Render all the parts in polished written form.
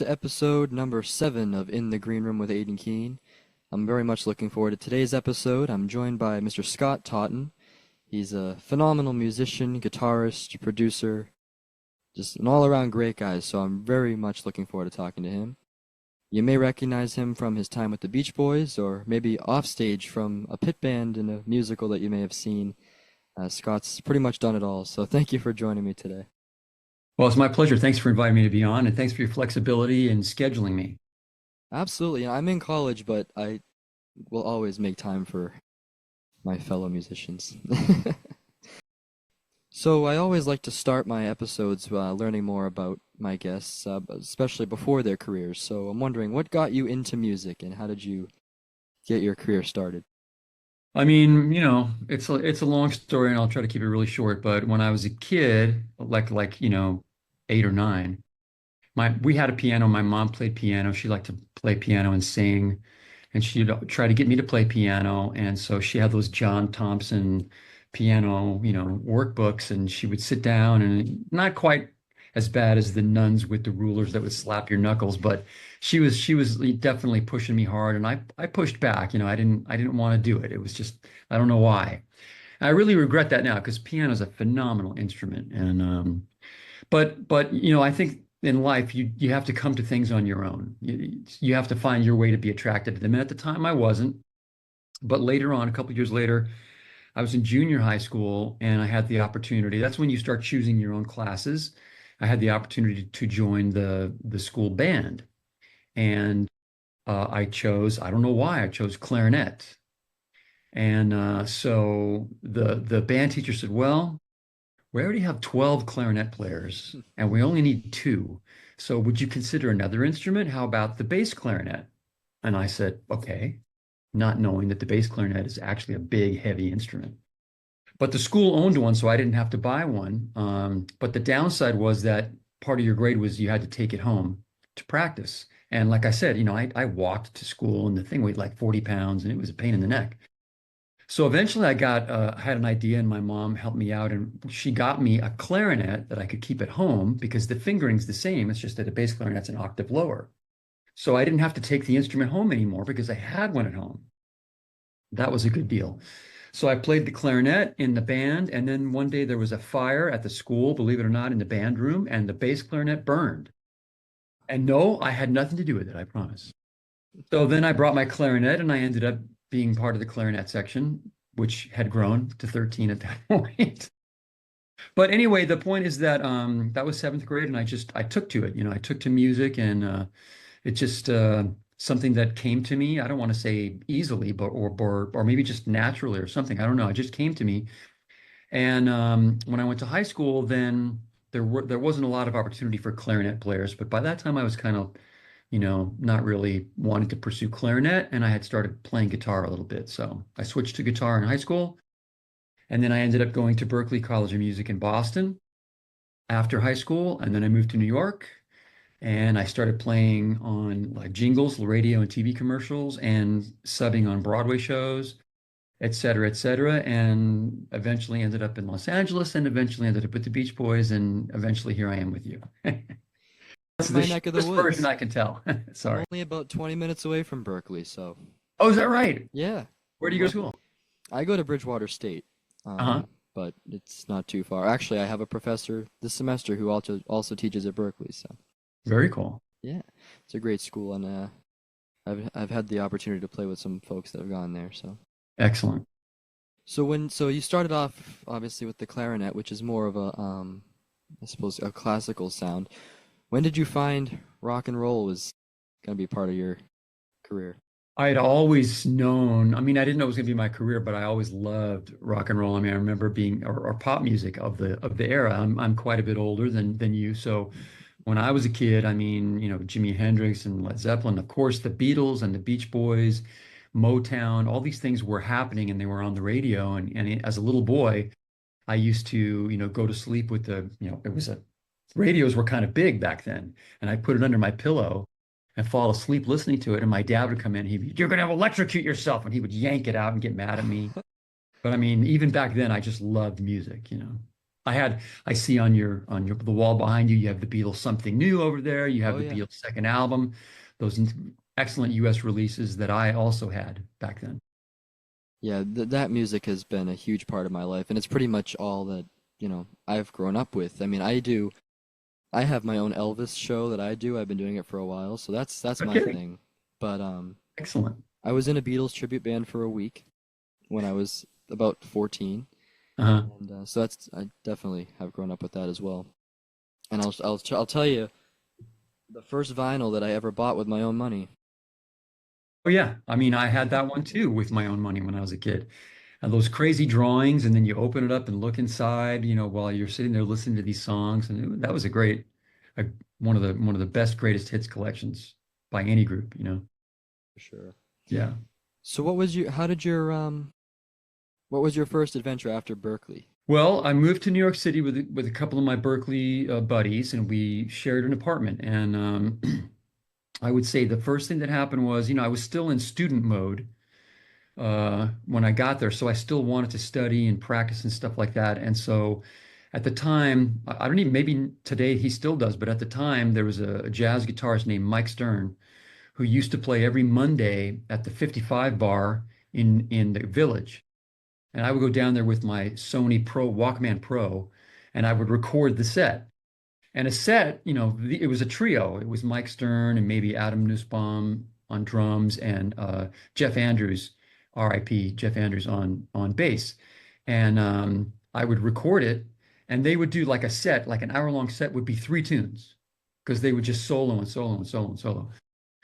to episode number 7 of In the Green Room with Aidan Keene. I'm very much looking forward to today's episode. I'm joined by Mr. Scott Totten. He's a phenomenal musician, guitarist, producer, just an all-around great guy, so I'm very much looking forward to talking to him. You may recognize him from his time with the Beach Boys, or maybe offstage from a pit band in a musical that you may have seen. Scott's pretty much done it all, so thank you for joining me today. Well, it's my pleasure. Thanks for inviting me to be on, and thanks for your flexibility in scheduling me. Absolutely. I'm in college, but I will always make time for my fellow musicians. So I always like to start my episodes learning more about my guests, especially before their careers. So I'm wondering, what got you into music, and how did you get your career started? I mean, it's a long story, and I'll try to keep it really short. But when I was a kid, like 8 or 9, we had a piano. My mom played piano. She liked to play piano and sing, and she'd try to get me to play piano. And so she had those John Thompson piano, workbooks, and she would sit down, and not quite as bad as the nuns with the rulers that would slap your knuckles, but she was definitely pushing me hard, and I pushed back. I didn't want to do it. It was just, I don't know why. I really regret that now because piano is a phenomenal instrument, and but I think in life you have to come to things on your own. You have to find your way to be attracted to them. And at the time I wasn't, but later on, a couple of years later, I was in junior high school and I had the opportunity. That's when you start choosing your own classes. I had the opportunity to join the school band, and I don't know why, I chose clarinet. And so the band teacher said, "Well, we already have 12 clarinet players and we only need two. So would you consider another instrument? How about the bass clarinet?" And I said, "Okay," not knowing that the bass clarinet is actually a big, heavy instrument. But the school owned one, so I didn't have to buy one. But the downside was that part of your grade was you had to take it home to practice. And like I said, I walked to school and the thing weighed like 40 pounds and it was a pain in the neck. So eventually I had an idea, and my mom helped me out, and she got me a clarinet that I could keep at home because the fingering's the same. It's just that a bass clarinet's an octave lower. So I didn't have to take the instrument home anymore because I had one at home. That was a good deal. So I played the clarinet in the band, and then one day there was a fire at the school, believe it or not, in the band room, and the bass clarinet burned. And no, I had nothing to do with it, I promise. So then I brought my clarinet, and I ended up being part of the clarinet section, which had grown to 13 at that point. But anyway, the point is that that was seventh grade, and I took to it. I took to music, and it just something that came to me. I don't want to say easily, but or maybe just naturally or something. I don't know. It just came to me. And when I went to high school, then there wasn't a lot of opportunity for clarinet players. But by that time, I was kind of not really wanting to pursue clarinet, and I had started playing guitar a little bit. So I switched to guitar in high school, and then I ended up going to Berklee College of Music in Boston after high school, and then I moved to New York, and I started playing on like jingles, radio and TV commercials, and subbing on Broadway shows, et cetera, and eventually ended up in Los Angeles, and eventually ended up with the Beach Boys, and eventually here I am with you. That's My the neck of the shortest version woods. I can tell. I'm Sorry. only about 20 minutes away from Berkeley, so Oh, is that right? yeah, Where do I'm you go to lucky. school? I go to Bridgewater State, Uh-huh. but it's not too far. Actually, I have a professor this semester who also teaches at Berkeley, so Very cool. yeah, it's a great school, and I've had the opportunity to play with some folks that have gone there. Excellent. So you started off obviously with the clarinet, which is more of a I suppose a classical sound. When did you find rock and roll was gonna be part of your career? I had always known, I mean, I didn't know it was going to be my career, but I always loved rock and roll. I mean, I remember being, or pop music of the era. I'm quite a bit older than you. So when I was a kid, I mean, Jimi Hendrix and Led Zeppelin, of course, the Beatles and the Beach Boys, Motown, all these things were happening and they were on the radio. And as a little boy, I used to, go to sleep with radios were kind of big back then. And I put it under my pillow and fall asleep listening to it. And my dad would come in, he'd be, "You're going to electrocute yourself." And he would yank it out and get mad at me. But I mean, even back then, I just loved music. I see on your the wall behind you, you have the Beatles Something New over there. You Oh have the yeah. Beatles second album, those excellent US releases that I also had back then. Yeah, that music has been a huge part of my life, and it's pretty much all that, I've grown up with. I mean, I have my own Elvis show that I do. I've been doing it for a while, so that's my Okay, thing. But excellent. I was in a Beatles tribute band for a week when I was about 14, Uh-huh. and so that's I definitely have grown up with that as well. And I'll tell you, the first vinyl that I ever bought with my own money. Oh yeah, I mean, I had that one too with my own money when I was a kid. And those crazy drawings, and then you open it up and look inside, while you're sitting there listening to these songs, and that was a one of the best greatest hits collections by any group. For sure. Yeah. So what was your first adventure after Berkeley? Well, I moved to New York City with a couple of my Berkeley buddies, and we shared an apartment. And I would say the first thing that happened was, I was still in student mode when I got there, so I still wanted to study and practice and stuff like that. And so, at the time, I don't even maybe today he still does, but at the time there was a jazz guitarist named Mike Stern who used to play every Monday at the 55 bar in the Village. And I would go down there with my Sony Pro Walkman Pro, and I would record the set. And a set, it was a trio. It was Mike Stern and maybe Adam Nussbaum on drums and Jeff Andrews, R.I.P. Jeff Andrews on bass. And I would record it, and they would do like a set, like an hour-long set would be three tunes, because they would just solo and solo and solo and solo.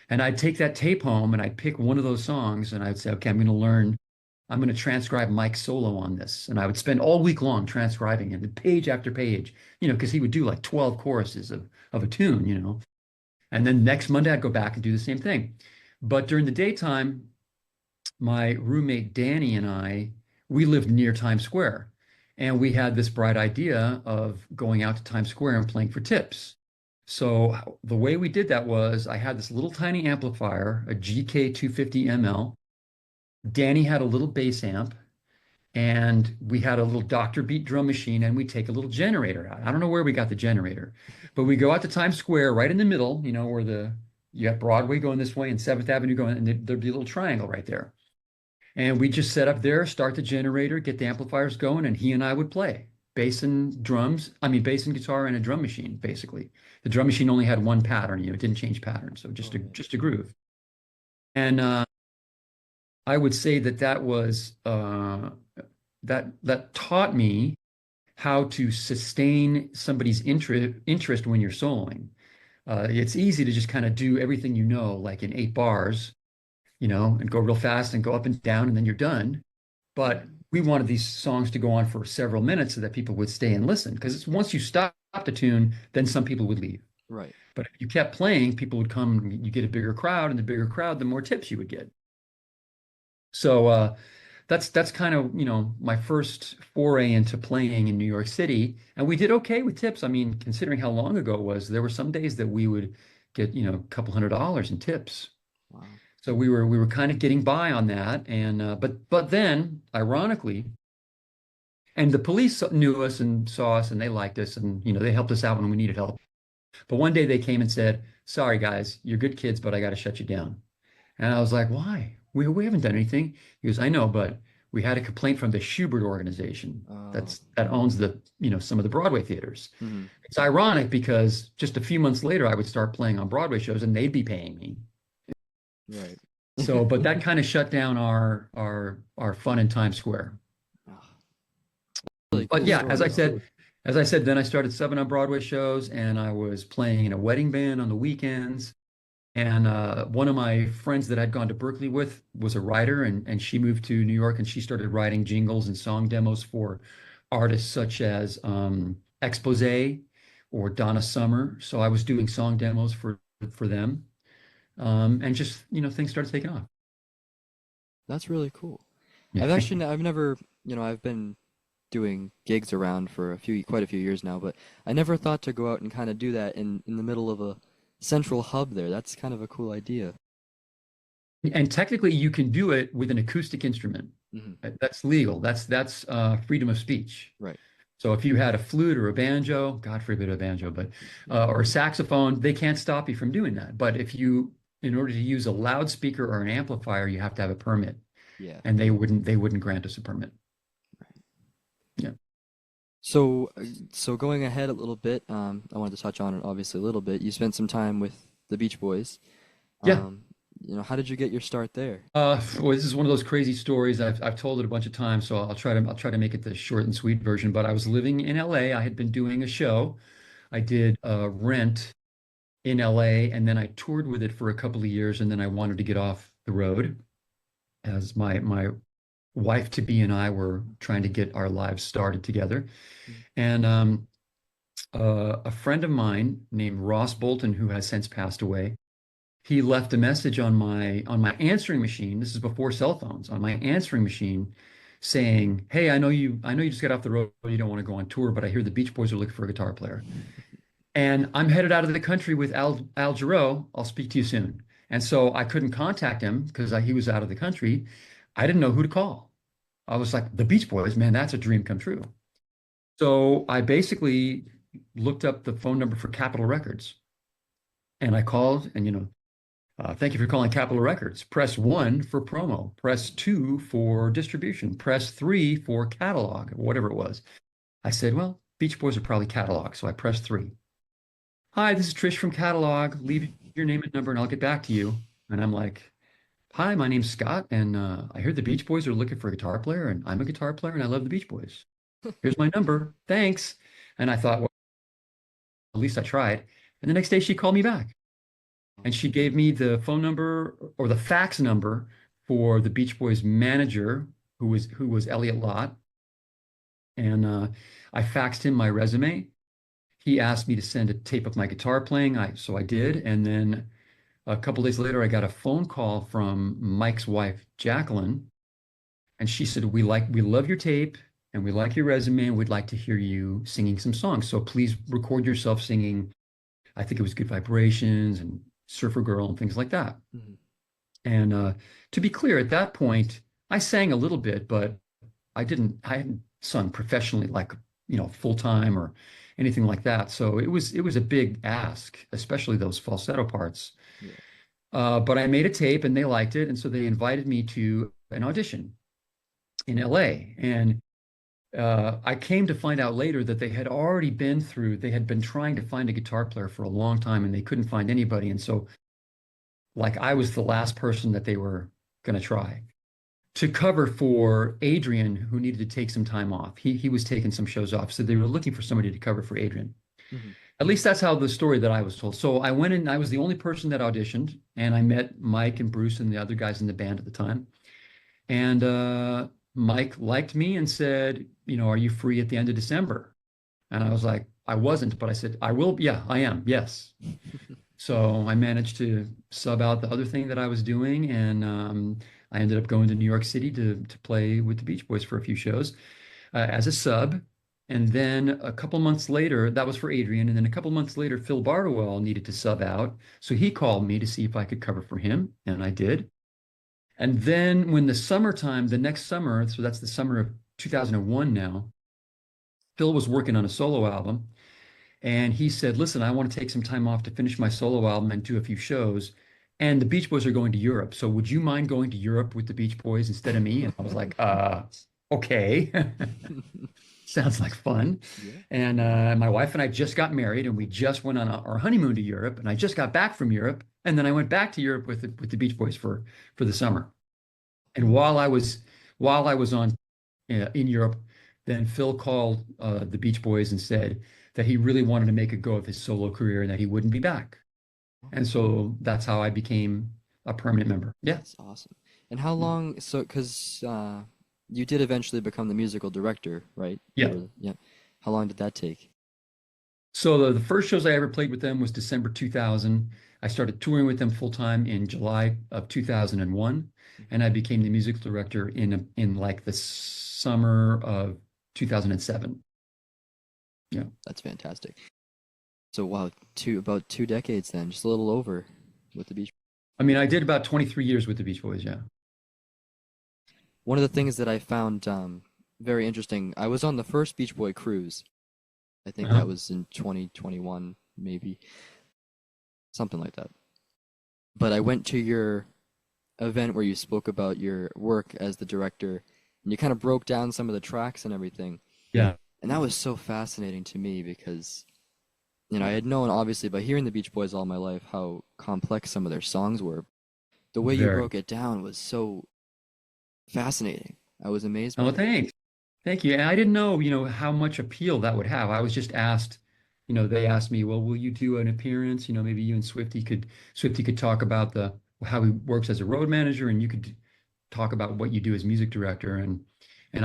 And I'd take that tape home and I'd pick one of those songs and I'd say, okay, I'm going to transcribe Mike's solo on this. And I would spend all week long transcribing it, page after page, because he would do like 12 choruses of a tune. And then next Monday, I'd go back and do the same thing. But during the daytime, my roommate Danny and we lived near Times Square. And we had this bright idea of going out to Times Square and playing for tips. So the way we did that was I had this little tiny amplifier, a GK 250 ML. Danny had a little bass amp, and we had a little Dr. Beat drum machine, and we take a little generator out. I don't know where we got the generator, but we go out to Times Square right in the middle, where you got Broadway going this way and 7th Avenue going, and there'd be a little triangle right there. And we just set up there, start the generator, get the amplifiers going, and he and I would play bass and drums. I mean, bass and guitar and a drum machine, basically. The drum machine only had one pattern, it didn't change patterns, so Oh, man. just a groove. And I would say that was that taught me how to sustain somebody's interest when you're soloing. It's easy to just kind of do everything like in 8 bars, and go real fast and go up and down, and then you're done. But we wanted these songs to go on for several minutes so that people would stay and listen. Because once you stop the tune, then some people would leave. Right. But if you kept playing, people would come, you get a bigger crowd, and the bigger crowd, the more tips you would get. So that's kind of, my first foray into playing in New York City. And we did okay with tips. I mean, considering how long ago it was, there were some days that we would get, a couple $100s in tips. Wow. So we were kind of getting by on that. And but then, ironically, and the police knew us and saw us and they liked us, and they helped us out when we needed help. But one day they came and said, "Sorry guys, you're good kids, but I got to shut you down." And I was like, "Why? We haven't done anything." He goes, "I know, but we had a complaint from the Schubert organization Oh. that owns some of the Broadway theaters." Hmm. It's ironic because just a few months later, I would start playing on Broadway shows and they'd be paying me. Right. So, but that kind of shut down our fun in Times Square. Oh, really But cool yeah, story though. as I said, then I started subbing on Broadway shows, and I was playing in a wedding band on the weekends. And one of my friends that I'd gone to Berkeley with was a writer, and she moved to New York, and she started writing jingles and song demos for artists such as Expose or Donna Summer. So I was doing song demos for them, and just things started taking off. That's really cool. Yeah. I've never, I've been doing gigs around for quite a few years now, but I never thought to go out and kind of do that in the middle of a central hub there. That's kind of a cool idea. And technically, you can do it with an acoustic instrument. Hmm. That's legal. That's freedom of speech. Right. So if you had a flute or a banjo, God forbid a banjo, but or a saxophone, they can't stop you from doing that. But in order to use a loudspeaker or an amplifier, you have to have a permit, Yeah. and they wouldn't grant us a permit. Yeah. So, so going ahead a little bit, I wanted to touch on it obviously a little bit. You spent some time with the Beach Boys. Yeah. Um, how did you get your start there? Well, this is one of those crazy stories. I've told it a bunch of times, so I'll try to make it the short and sweet version. But I was living in LA. I had been doing a show. I did Rent in LA, and then I toured with it for a couple of years, and then I wanted to get off the road as my wife to be and I were trying to get our lives started together. Mm. And a friend of mine named Ross Bolton, who has since passed away, he left a message on my answering machine. This is before cell phones, on my answering machine, saying, "Hey, I know you just got off the road. You don't want to go on tour, but I hear the Beach Boys are looking for a guitar player, and I'm headed out of the country with Al Jarreau. I'll speak to you soon." And so I couldn't contact him because he was out of the country. I didn't know who to call. I was like, the Beach Boys, man, that's a dream come true. So I basically looked up the phone number for Capitol Records, and I called, and thank you for calling Capitol Records. Press 1 for promo. Press 2 for distribution. Press 3 for catalog, whatever it was. I said, well, Beach Boys are probably catalog, so I pressed 3. Hi, this is Trish from Catalog. Leave your name and number, and I'll get back to you. And I'm like, hi, my name's Scott, and I heard the Beach Boys are looking for a guitar player, and I'm a guitar player, and I love the Beach Boys. Here's my number. Thanks. And I thought, well, at least I tried. And the next day she called me back. And she gave me the phone number or the fax number for the Beach Boys manager, who was Elliot Lott. And I faxed him my resume. He asked me to send a tape of my guitar playing. So I did. And then a couple days later, I got a phone call from Mike's wife, Jacqueline, and she said, we love your tape and we like your resume and we'd like to hear you singing some songs. So please record yourself singing. I think it was Good Vibrations and Surfer Girl and things like that. Mhm. And to be clear, at that point, I sang a little bit, but I hadn't sung professionally like, full time or anything like that. So it was a big ask, especially those falsetto parts. Yeah. But I made a tape and they liked it. And so they invited me to an audition in LA. And I came to find out later that they had been trying to find a guitar player for a long time and they couldn't find anybody. And so, like, I was the last person that they were going to try to cover for Adrian, who needed to take some time off. He was taking some shows off. So they were looking for somebody to cover for Adrian. Mhm. At least that's how the story that I was told. So I went in, I was the only person that auditioned, and I met Mike and Bruce and the other guys in the band at the time. And Mike liked me and said, are you free at the end of December? And I was like, I wasn't, but I said, I will. Yeah, I am. Yes. So I managed to sub out the other thing that I was doing, and I ended up going to New York City to play with the Beach Boys for a few shows as a sub. And then a couple months later, that was for Adrian. And then a couple months later, Phil Bardowell needed to sub out. So he called me to see if I could cover for him. And I did. And then when the next summer, so that's the summer of 2001 now, Phil was working on a solo album. And he said, listen, I want to take some time off to finish my solo album and do a few shows. And the Beach Boys are going to Europe. So would you mind going to Europe with the Beach Boys instead of me? And I was like, okay. Sounds like fun. Yeah. And my wife and I just got married and we just went on our honeymoon to Europe. And I just got back from Europe. And then I went back to Europe with the Beach Boys for the summer. And while I was in Europe, then Phil called the Beach Boys and said that he really wanted to make a go of his solo career and that he wouldn't be back. And so that's how I became a permanent member. Yeah. That's awesome. And how long, so, because you did eventually become the musical director, right? Yeah. Yeah. How long did that take? So the first shows I ever played with them was December 2000. I started touring with them full time in July of 2001, and I became the musical director in like the summer of 2007. Yeah. That's fantastic. So wow, about 2 decades then, just a little over with the Beach. I mean, I did about 23 years with the Beach Boys. Yeah. One of the things that I found very interesting. I was on the first Beach Boy cruise. I think Uh-huh. that was in 2021, maybe something like that. But I went to your event where you spoke about your work as the director, and you kind of broke down some of the tracks and everything. Yeah, And that was so fascinating to me because, I had known obviously by hearing the Beach Boys all my life how complex some of their songs were. The way you very. broke it down was so fascinating. I was amazed by Oh, it. thanks. Thank you. And I didn't know, how much appeal that would have. I was just asked, they asked me, well, will you do an appearance? Maybe you and Swifty could talk about the how he works as a road manager, and you could talk about what you do as music director. And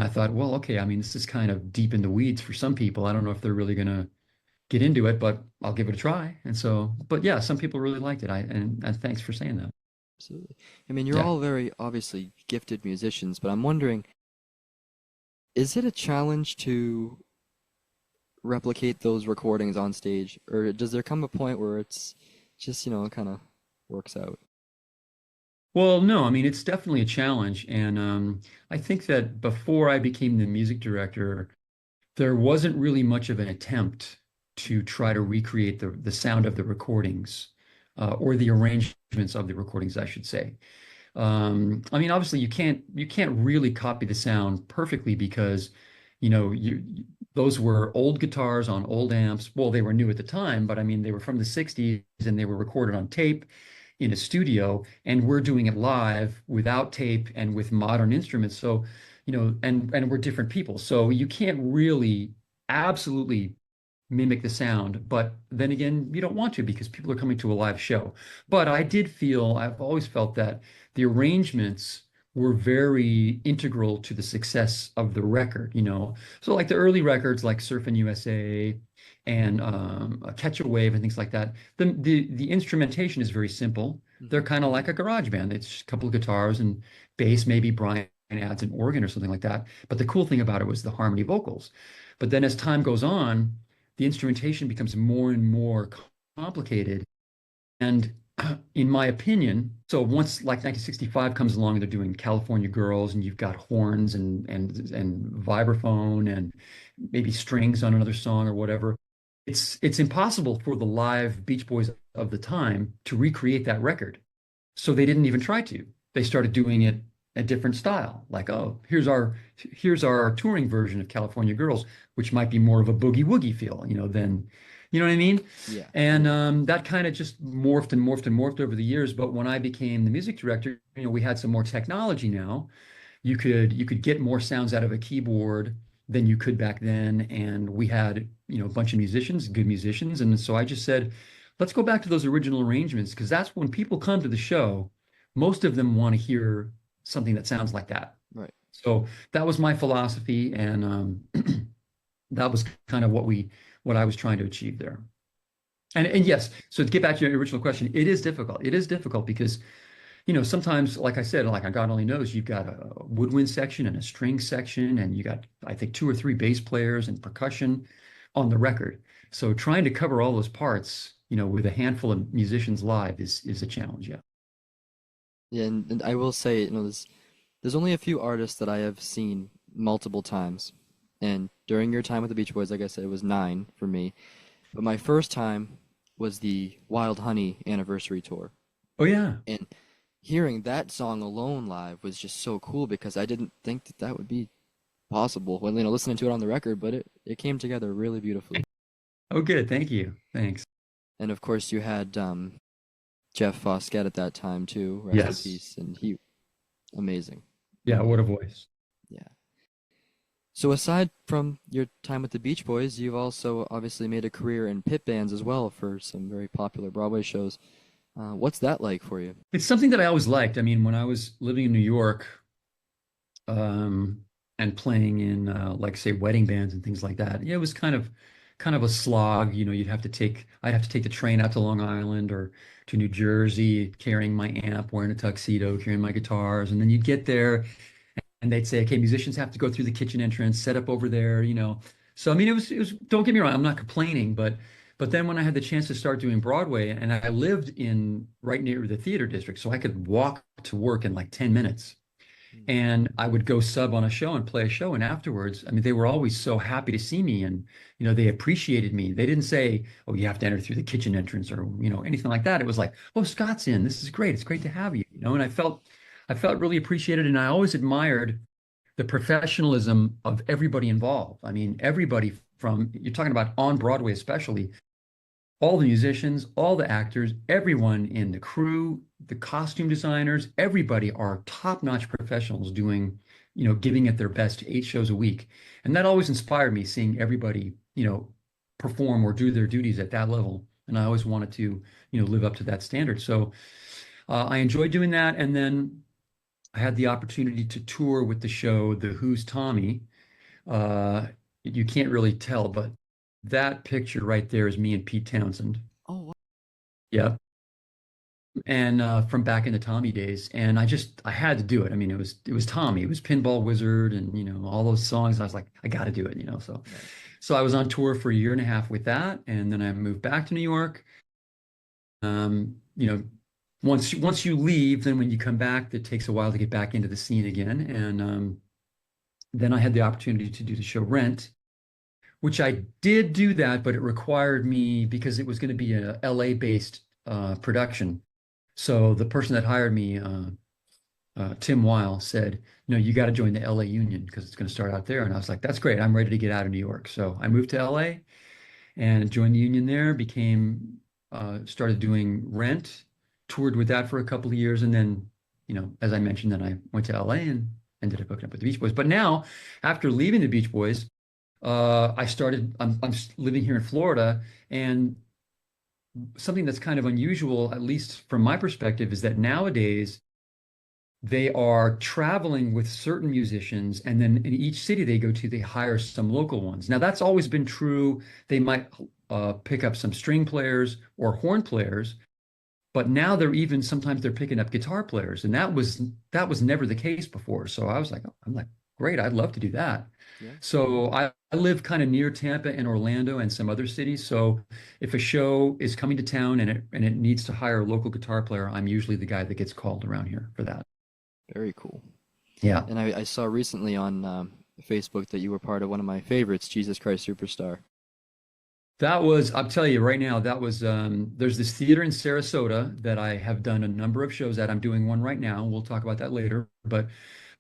I thought, well, okay, I mean, this is kind of deep in the weeds for some people. I don't know if they're really gonna get into it, but I'll give it a try. And so, but yeah, some people really liked it. And thanks for saying that. Absolutely. I mean, you're Yeah. all very obviously gifted musicians, but I'm wondering, is it a challenge to replicate those recordings on stage, or does there come a point where it's just, it kind of works out? Well, no, I mean, it's definitely a challenge. And I think that before I became the music director, there wasn't really much of an attempt to try to recreate the sound of the recordings or the arrangements of the recordings, I should say. I mean, obviously, you can't really copy the sound perfectly because, those were old guitars on old amps. Well, they were new at the time, but I mean, they were from the 60s and they were recorded on tape in a studio, and we're doing it live without tape and with modern instruments. So, and we're different people. So you can't really absolutely mimic the sound. But then again, you don't want to because people are coming to a live show. But I've always felt that the arrangements were very integral to the success of the record. So like the early records like Surfin' USA and Catch a Wave and things like that, the instrumentation is very simple. They're Hmm. kind of like a garage band. It's just a couple of guitars and bass, maybe Brian adds an organ or something like that. But the cool thing about it was the harmony vocals. But then as time goes on, the instrumentation becomes more and more complicated. And in my opinion, so once like 1965 comes along and they're doing California Girls and you've got horns and vibraphone and maybe strings on another song or whatever, it's impossible for the live Beach Boys of the time to recreate that record. So they didn't even try to. They started doing it a different style. Like, oh, here's our touring version of California Girls, which might be more of a boogie woogie feel, than you know what I mean? Yeah. And that kind of just morphed and morphed and morphed over the years. But when I became the music director, we had some more technology now. You could get more sounds out of a keyboard than you could back then. And we had, a bunch of musicians, good musicians. And so I just said, let's go back to those original arrangements because that's when people come to the show, most of them want to hear something that sounds like that. Right. So that was my philosophy, and that was kind of what I was trying to achieve there. And yes, so to get back to your original question, it is difficult. It is difficult because sometimes, like I said, like God only knows, you've got a woodwind section and a string section, and you got, I think, two or three bass players and percussion on the record. So trying to cover all those parts, with a handful of musicians live is a challenge. Yeah. Yeah, and I will say, there's only a few artists that I have seen multiple times. And during your time with the Beach Boys, like I said, it was nine for me. But my first time was the Wild Honey anniversary tour. Oh yeah. And hearing that song alone live was just so cool because I didn't think that that would be possible when, listening to it on the record, but it came together really beautifully. Oh good. Thank you. Thanks. And of course, you had Jeff Foskett at that time too, rest in Yes. peace, and he amazing. Yeah. What a voice. Yeah. So aside from your time with the Beach Boys, you've also obviously made a career in pit bands as well for some very popular Broadway shows. What's that like for you? It's something that I always liked. I mean, when I was living in New York, um, and playing in like say wedding bands and things like that. Yeah, it was kind of a slog. I'd have to take the train out to Long Island or to New Jersey, carrying my amp, wearing a tuxedo, carrying my guitars, and then you'd get there and they'd say, okay, musicians have to go through the kitchen entrance, set up over there. So I mean, it was. Don't get me wrong, I'm not complaining, but then when I had the chance to start doing Broadway, and I lived in right near the theater district, so I could walk to work in like 10 minutes. Mm. And I would go sub on a show and play a show. And afterwards, I mean, they were always so happy to see me and, they appreciated me. They didn't say, oh, you have to enter through the kitchen entrance or, anything like that. It was like, oh, Scott's in. This is great. It's great to have you, and I felt really appreciated. And I always admired the professionalism of everybody involved. I mean, everybody from, you're talking about on Broadway, especially, all the musicians, all the actors, everyone in the crew, the costume designers, everybody are top-notch professionals doing, giving it their best 8 shows a week. And that always inspired me seeing everybody, perform or do their duties at that level. And I always wanted to, live up to that standard. So I enjoyed doing that. And then I had the opportunity to tour with the show, The Who's Tommy. Uh, you can't really tell, but that picture right there is me and Pete Townsend. Oh, wow. Yeah. And from back in the Tommy days. And I had to do it. I mean, it was Tommy, it was Pinball Wizard and, all those songs. I was like, I got to do it. So, Right. so I was on tour for a year and a half with that. And then I moved back to New York. Um, you know, once you leave, then when you come back, it takes a while to get back into the scene again. And then I had the opportunity to do the show Rent, which I did do that, but it required me because it was going to be a LA based production. So the person that hired me, Tim Weil, said, "No, you got to join the LA Union because it's going to start out there." And I was like, "That's great. I'm ready to get out of New York." So I moved to LA and joined the union there. Started doing Rent, toured with that for a couple of years, and then, as I mentioned, then I went to LA and ended up hooking up with the Beach Boys. But now, after leaving the Beach Boys, I'm living here in Florida, and something that's kind of unusual, at least from my perspective, is that nowadays they are traveling with certain musicians, and then in each city they go to, they hire some local ones. Now, that's always been true. They might pick up some string players or horn players, but now sometimes they're picking up guitar players, and that was never the case before. So I was like, oh, I'm like, great, I'd love to do that. Yeah. So I live kind of near Tampa and Orlando and some other cities. So if a show is coming to town and it needs to hire a local guitar player, I'm usually the guy that gets called around here for that. Very cool. Yeah. And I saw recently on Facebook that you were part of one of my favorites, Jesus Christ Superstar. I'll tell you right now, there's this theater in Sarasota that I have done a number of shows at. I'm doing one right now. We'll talk about that later. But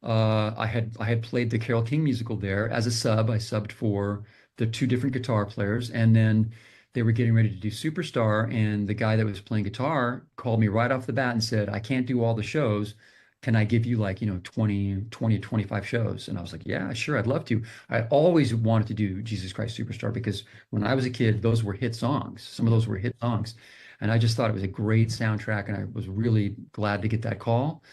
I had played the Carole King musical there as a sub. I subbed for the two different guitar players, and then they were getting ready to do Superstar, and the guy that was playing guitar called me right off the bat and said, "I can't do all the shows. Can I give you, like, 20, 25 shows?" And I was like, "Yeah, sure, I'd love to." I always wanted to do Jesus Christ Superstar because when I was a kid, those were hit songs. Some of Yeah. those were hit songs. And I just thought it was a great soundtrack, and I was really glad to get that call.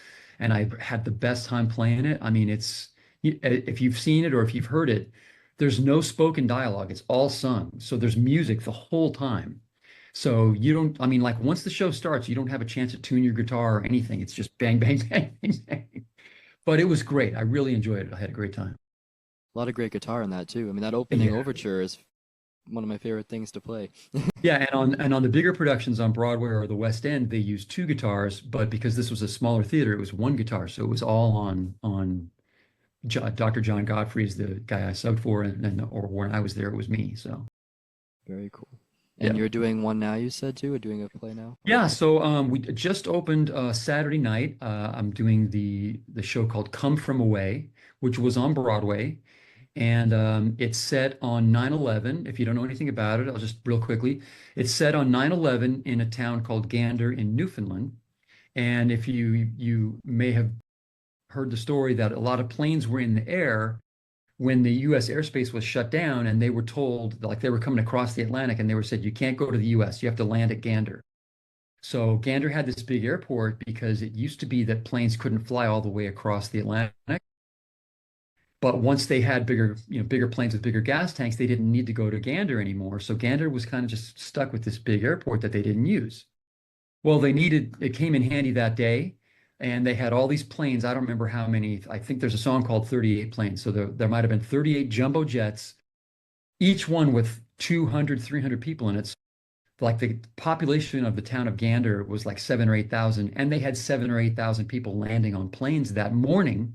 And I had the best time playing it. I mean, if you've seen it or if you've heard it, there's no spoken dialogue. It's all sung. So there's music the whole time. So you don't, I mean, like, once the show starts, you don't have a chance to tune your guitar or anything. It's just bang, bang, bang, bang, bang. But it was great. I really enjoyed it. I had a great time. A lot of great guitar in that too. I mean, that opening Yeah. overture is one of my favorite things to play. Yeah, and on the bigger productions on Broadway or the West End, they used two guitars, but because this was a smaller theater, it was one guitar. So it was all on Dr. John Godfrey is the guy I subbed for, or when I was there, it was me. So Very cool. And yeah. you're doing one now, you said too, or doing a play now? Yeah, so we just opened Saturday night. I'm doing the show called Come From Away, which was on Broadway, and it's set on 9/11. If you don't know anything about it, I'll just real quickly. It's set on 9/11 in a town called Gander in Newfoundland. And if you may have heard the story that a lot of planes were in the air when the U.S. airspace was shut down, and they were told, like, they were coming across the Atlantic, and they were said, "You can't go to the U.S. You have to land at Gander." So Gander had this big airport because it used to be that planes couldn't fly all the way across the Atlantic. But once they had bigger planes with bigger gas tanks, they didn't need to go to Gander anymore. So Gander was kind of just stuck with this big airport that they didn't use. Well, it came in handy that day, and they had all these planes. I don't remember how many. I think there's a song called 38 planes. So there might have been 38 jumbo jets, each one with 200, 300 people in it. So, like, the population of the town of Gander was like 7 or 8,000, and they had 7 or 8,000 people landing on planes that morning.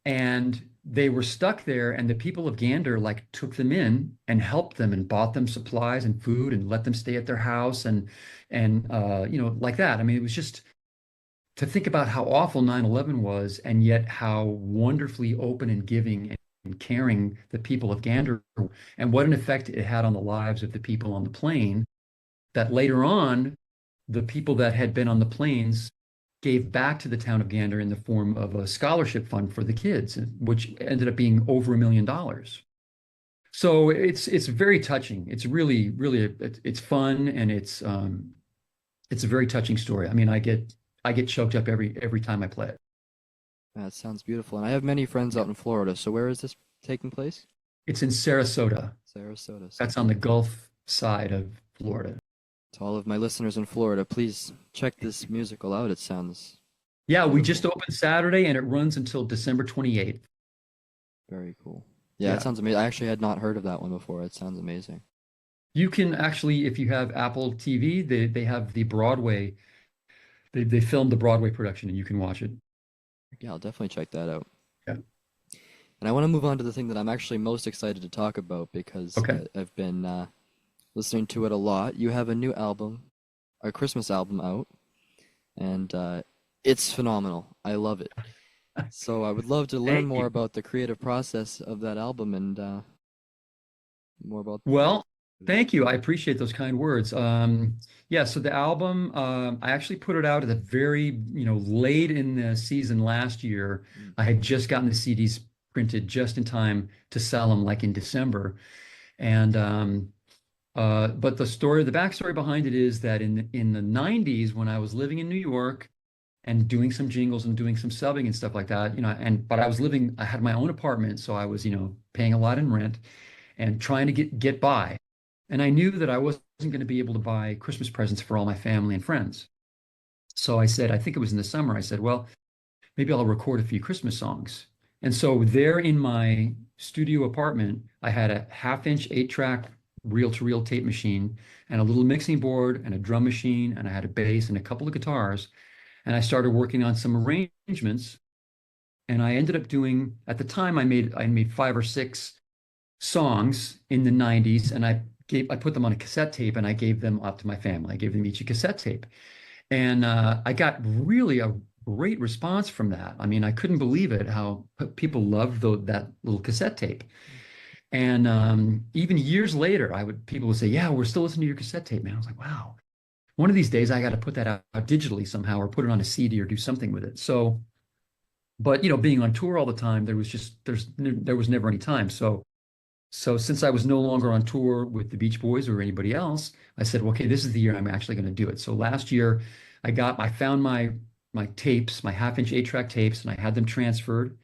And they were stuck there, and the people of Gander like took them in and helped them and bought them supplies and food and let them stay at their house and like that. I mean, it was just to think about how awful 9/11 was, and yet how wonderfully open and giving and caring the people of Gander were, and what an effect it had on the lives of the people on the plane, that later on, the people that had been on the planes gave back to the town of Gander in the form of a scholarship fund for the kids, which ended up being over $1 million. So it's very touching. It's really, really, it's fun, and it's a very touching story. I mean, I get choked up every time I play it. That sounds beautiful. And I have many friends Yeah. out in Florida. So where is this taking place? It's in Sarasota. Sarasota. That's Sounds on the beautiful. Gulf side of Florida. To all of my listeners in Florida, please check this musical out. It sounds Yeah, we just beautiful. opened Saturday and it runs until December 28th. Very cool. Yeah, it Yeah. sounds amazing. I actually had not heard of that one before. It sounds amazing. You can actually, if you have Apple TV, they have the Broadway, they filmed the Broadway production and you can watch it. Yeah, I'll definitely check that out. Yeah. And I want to move on to the thing that I'm actually most excited to talk about because Okay. I've been listening to it a lot. You have a new album, a Christmas album out, and it's phenomenal. I love it. So I would love to learn Thank more you. about the creative process of that album and more about Well, thank you. I appreciate those kind words. Yeah, so the album, I actually put it out at the very, late in the season last year. Mm. I had just gotten the CDs printed just in time to sell them, like in December. And but the backstory behind it is that in the 90s, when I was living in New York and doing some jingles and doing some subbing and stuff like that, but I had my own apartment, so I was, paying a lot in rent and trying to get by. And I knew that I wasn't going to be able to buy Christmas presents for all my family and friends. So I said, I think it was in the summer, I said, well, maybe I'll record a few Christmas songs. And so there in my studio apartment, I had a half-inch 8-track reel-to-reel tape machine and a little mixing board and a drum machine, and I had a bass and a couple of guitars. And I started working on some arrangements. And I ended up doing, at the time, I made 5 or 6 songs in the 90s, and I put them on a cassette tape and I gave them up to my family. I gave them each a cassette tape. And I got really a great response from that. I mean, I couldn't believe it, how people loved that little cassette tape. And even years later, people would say, "Yeah, we're still listening to your cassette tape, man." I was like, "Wow, one of these days I got to put that out digitally somehow, or put it on a CD, or do something with it." So, but being on tour all the time, there was never any time. So since I was no longer on tour with the Beach Boys or anybody else, I said, well, okay, this is the year I'm actually going to do it. So last year, I found my tapes, my half-inch 8-track tapes, and I had them transferred.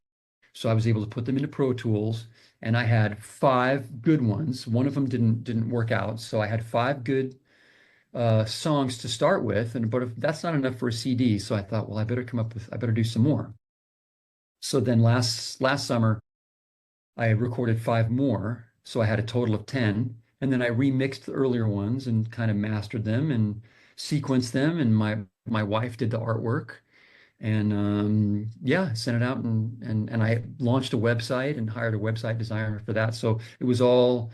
So I was able to put them into Pro Tools, and I had 5 good ones. One of them didn't work out, so I had 5 good songs to start with. But if that's not enough for a CD, so I thought, well, I better do some more. So then last summer, I recorded 5 more, so I had a total of 10. And then I remixed the earlier ones and kind of mastered them and sequenced them. And my wife did the artwork. And yeah, sent it out and I launched a website and hired a website designer for that. So it was all,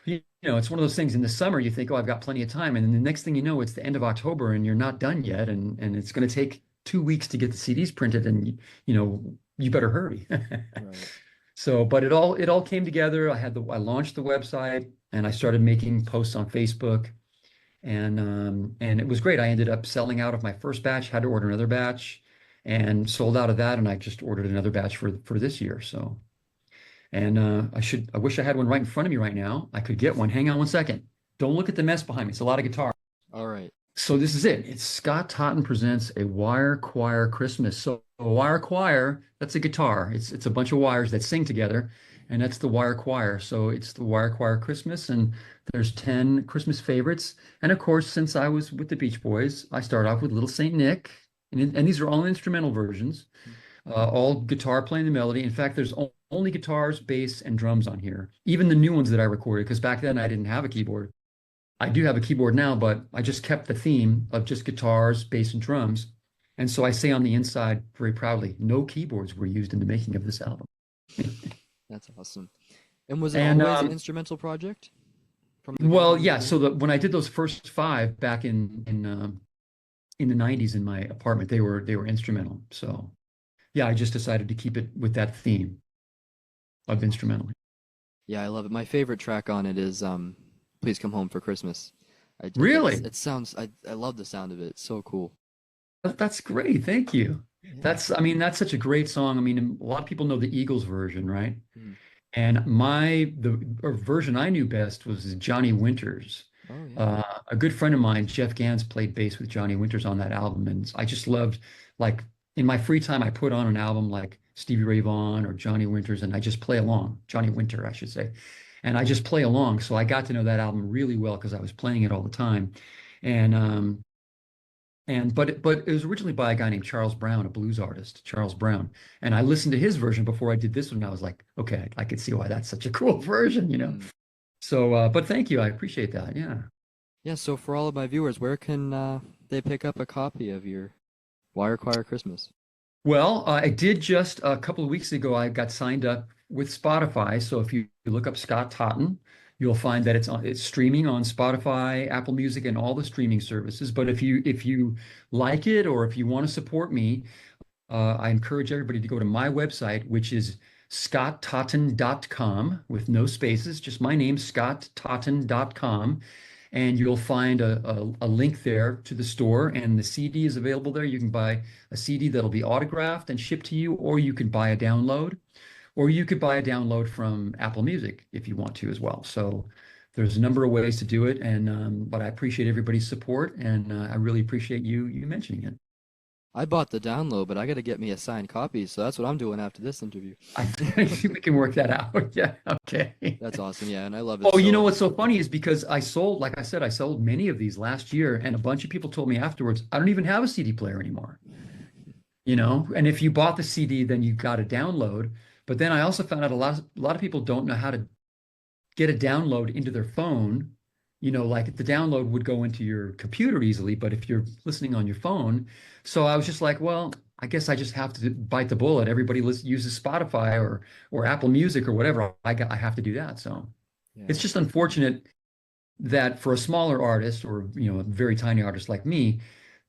it's one of those things in the summer you think, oh, I've got plenty of time. And then the next thing you know, it's the end of October and you're not done yet. And it's going to take 2 weeks to get the CDs printed and you better hurry. Right. So, but it all came together. I launched the website and I started making posts on Facebook, and it was great. I ended up selling out of my first batch, had to order another batch, and sold out of that. And I just ordered another batch for this year. So, and I wish I had one right in front of me right now. I could get one. Hang on one second. Don't look at the mess behind me. It's a lot of guitar. All right. So this is it. It's Scott Totten presents a wire choir Christmas. So a wire choir, that's a guitar. It's a bunch of wires that sing together, and that's the wire choir. So it's the wire choir Christmas, and there's 10 Christmas favorites. And of course, since I was with the Beach Boys, I start off with Little Saint Nick, and these are all instrumental versions, all guitar playing the melody. In fact, there's only guitars, bass, and drums on here. Even the new ones that I recorded, because back then I didn't have a keyboard. I do have a keyboard now, but I just kept the theme of just guitars, bass, and drums. And so I say on the inside very proudly, no keyboards were used in the making of this album. That's awesome. And was it And always an instrumental project from the well, from the yeah. So beginning? when I did those first five back in the 90s in my apartment, they were instrumental. So yeah, I just decided to keep it with that theme of That's awesome. instrumental. Yeah, I love it. My favorite track on it is "Please Come Home for Christmas." I think Really? it sounds. I love the sound of it. It's so cool. That's great. Thank you. Yeah. I mean, that's such a great song. I mean, a lot of people know the Eagles version, right? Mm. And the version I knew best was Johnny Winters. Oh yeah. A good friend of mine, Jeff Gans, played bass with Johnny Winters on that album, and I just loved, like, in my free time, I put on an album like Stevie Ray Vaughan or Johnny Winters, and I just play along. Johnny Winter, I should say, and I just play along. So I got to know that album really well because I was playing it all the time, and but it was originally by a guy named Charles Brown, a blues artist, Charles Brown. And I listened to his version before I did this one. And I was like, okay, I could see why that's such a cool version, you know. Mm. So, but thank you, I appreciate that. Yeah. Yeah. So for all of my viewers, where can they pick up a copy of your Wire Choir Christmas? Well, I did just a couple of weeks ago. I got signed up with Spotify. So if you look up Scott Totten, you'll find that it's streaming on Spotify, Apple Music, and all the streaming services. But if you like it or if you want to support me, I encourage everybody to go to my website, which is scotttotten.com with no spaces, just my name, scotttotten.com. And you'll find a link there to the store, and the CD is available there. You can buy a CD that'll be autographed and shipped to you, or you can buy a download, or you could buy a download from Apple Music if you want to as well. So there's a number of ways to do it, and but I appreciate everybody's support, and I really appreciate you mentioning it. I bought the download, but I got to get me a signed copy, so that's what I'm doing after this interview. I think we can work that out. Yeah, okay. That's awesome. Yeah, and I love it Oh, you know so. what's so funny is because I sold, like I said, I sold many of these last year, and a bunch of people told me afterwards, I don't even have a CD player anymore. You know, and if you bought the CD, then you got a download. But then I also found out a lot of people don't know how to get a download into their phone. You know, like the download would go into your computer easily, but if you're listening on your phone, so I was just like, well, I guess I just have to bite the bullet. Everybody uses Spotify or Apple Music or whatever. I have to do that. So it's Yeah. just unfortunate that for a smaller artist or a very tiny artist like me,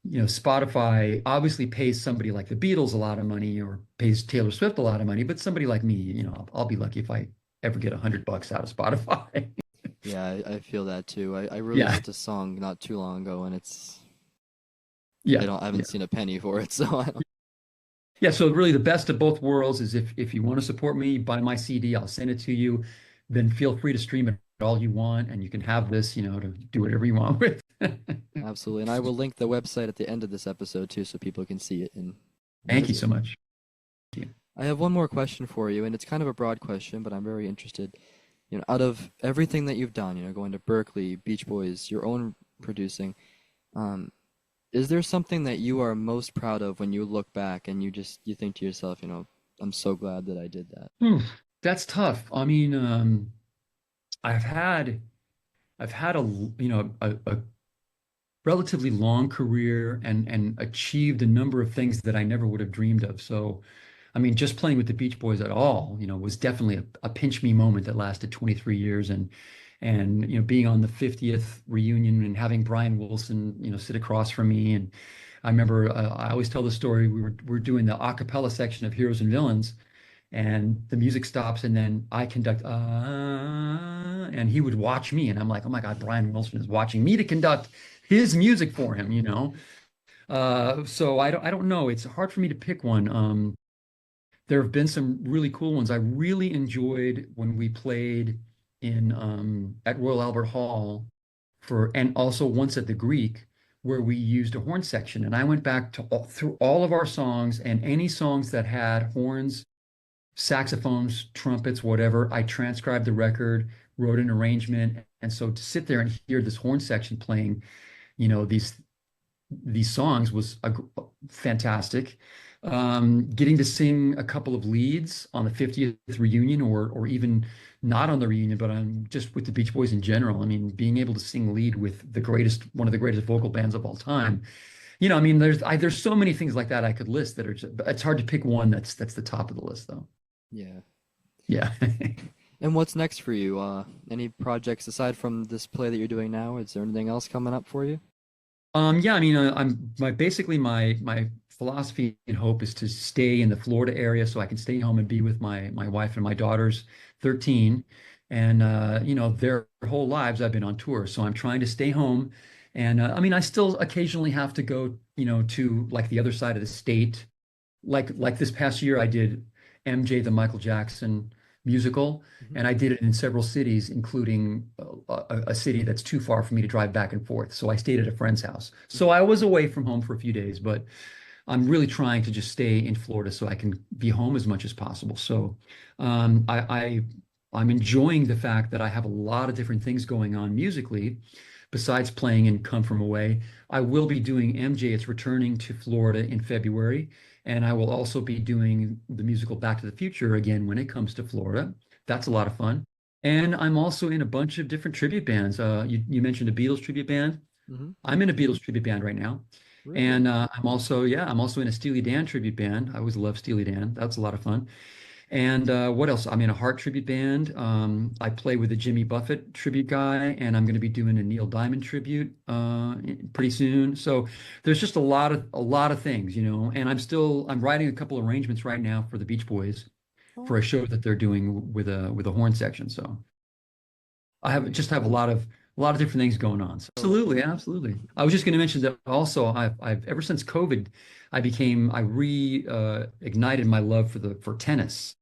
Spotify obviously pays somebody like the Beatles a lot of money or pays Taylor Swift a lot of money, but somebody like me, I'll be lucky if I ever get $100 out of Spotify. Yeah, I feel that too. I Yeah, released a song not too long ago, and yeah, I yeah. haven't seen a penny for it, so I don't. Yeah, so really the best of both worlds is if you want to support me, buy my CD, I'll send it to you. Then feel free to stream it all you want, and you can have this, to do whatever you want with. Absolutely. And I will link the website at the end of this episode too, so people can see it and Thank you visit. so much. Thank you. I have one more question for you, and it's kind of a broad question, but I'm very interested. Out of everything that you've done, going to Berkeley, Beach Boys, your own producing, um, is there something that you are most proud of when you look back and you think to yourself, I'm so glad that I did that. Hmm, that's tough. I mean, I've had I've had a relatively long career and achieved a number of things that I never would have dreamed of. So, I mean, just playing with the Beach Boys at all, was definitely a pinch me moment that lasted 23 years and being on the 50th reunion and having Brian Wilson, sit across from me. And I remember I always tell the story. We were doing the a cappella section of Heroes and Villains, and the music stops, and then I conduct, and he would watch me, and I'm like, oh my God, Brian Wilson is watching me to conduct his music for him. So I don't know. It's hard for me to pick one. There have been some really cool ones. I really enjoyed when we played in at Royal Albert Hall and also once at the Greek, where we used a horn section. And I went back through all of our songs, and any songs that had horns, saxophones, trumpets, whatever. I transcribed the record, wrote an arrangement, and so to sit there and hear this horn section playing, these songs was fantastic. Getting to sing a couple of leads on the 50th reunion, or even not on the reunion, but just with the Beach Boys in general. I mean, being able to sing lead with one of the greatest vocal bands of all time, I mean, there's so many things like that I could list that are just, but it's hard to pick one that's the top of the list though. Yeah. Yeah. And what's next for you? Any projects aside from this play that you're doing now? Is there anything else coming up for you? Yeah, I mean, basically my philosophy and hope is to stay in the Florida area so I can stay home and be with my wife and my daughters, 13, and their whole lives I've been on tour, so I'm trying to stay home, and I mean, I still occasionally have to go, to like the other side of the state, like this past year I did MJ the Michael Jackson musical, Hmm. and I did it in several cities, including a city that's too far for me to drive back and forth. So I stayed at a friend's house. So I was away from home for a few days, but I'm really trying to just stay in Florida so I can be home as much as possible. So I'm enjoying the fact that I have a lot of different things going on musically besides playing and Come From Away. I will be doing MJ. It's returning to Florida in February. And I will also be doing the musical Back to the Future again when it comes to Florida. That's a lot of fun. And I'm also in a bunch of different tribute bands. You mentioned a Beatles tribute band. Hmm. I'm in a Beatles tribute band right now. Really? And I'm also in a Steely Dan tribute band. I always love Steely Dan. That's a lot of fun. And what else? I'm in a Heart tribute band. I play with a Jimmy Buffett tribute guy, and I'm going to be doing a Neil Diamond tribute pretty soon. So there's just a lot of things, And I'm writing a couple arrangements right now for the Beach Boys for a Oh, show that they're doing with a horn section. So I have very just have a cool. lot of different things going on. So So, absolutely, absolutely. I was just going to mention that also. I've ever since COVID, I re ignited my love for tennis.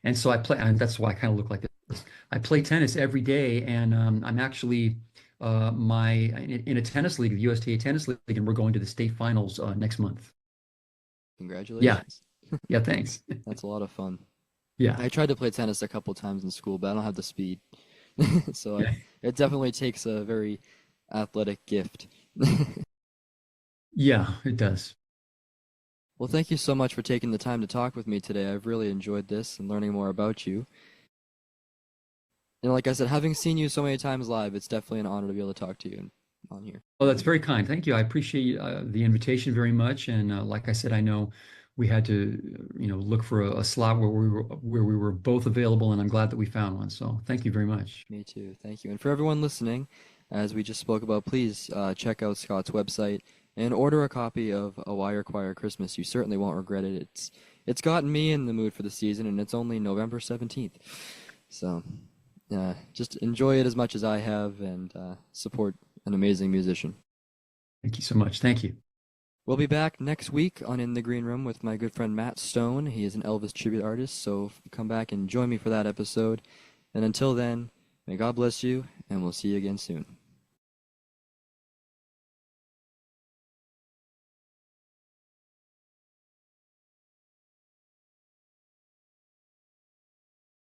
And so I play, and that's why I kind of look like this. I play tennis every day, and I'm actually in a tennis league, the USTA Tennis League, and we're going to the state finals next month. Yeah, congratulations. yeah, thanks. That's a lot of fun. Yeah, I tried to play tennis a couple times in school, but I don't have the speed. So yeah, it definitely takes a very athletic gift. yeah, it does. Well, thank you so much for taking the time to talk with me today. I've really enjoyed this and learning more about you. And like I said, having seen you so many times live, it's definitely an honor to be able to talk to you on here. Well, that's very kind. Thank you. I appreciate the invitation very much. And like I said, I know we had to, look for a slot where we were both available, and I'm glad that we found one. So thank you very much. Me too. Thank you. And for everyone listening, as we just spoke about, please check out Scott's website and order a copy of A Wire Choir Christmas. You certainly won't regret it. It's gotten me in the mood for the season, and it's only November 17th. So just enjoy it as much as I have and support an amazing musician. Thank you so much. Thank you. We'll be back next week on In the Green Room with my good friend Matt Stone. He is an Elvis tribute artist, so come back and join me for that episode. And until then, may God bless you, and we'll see you again soon.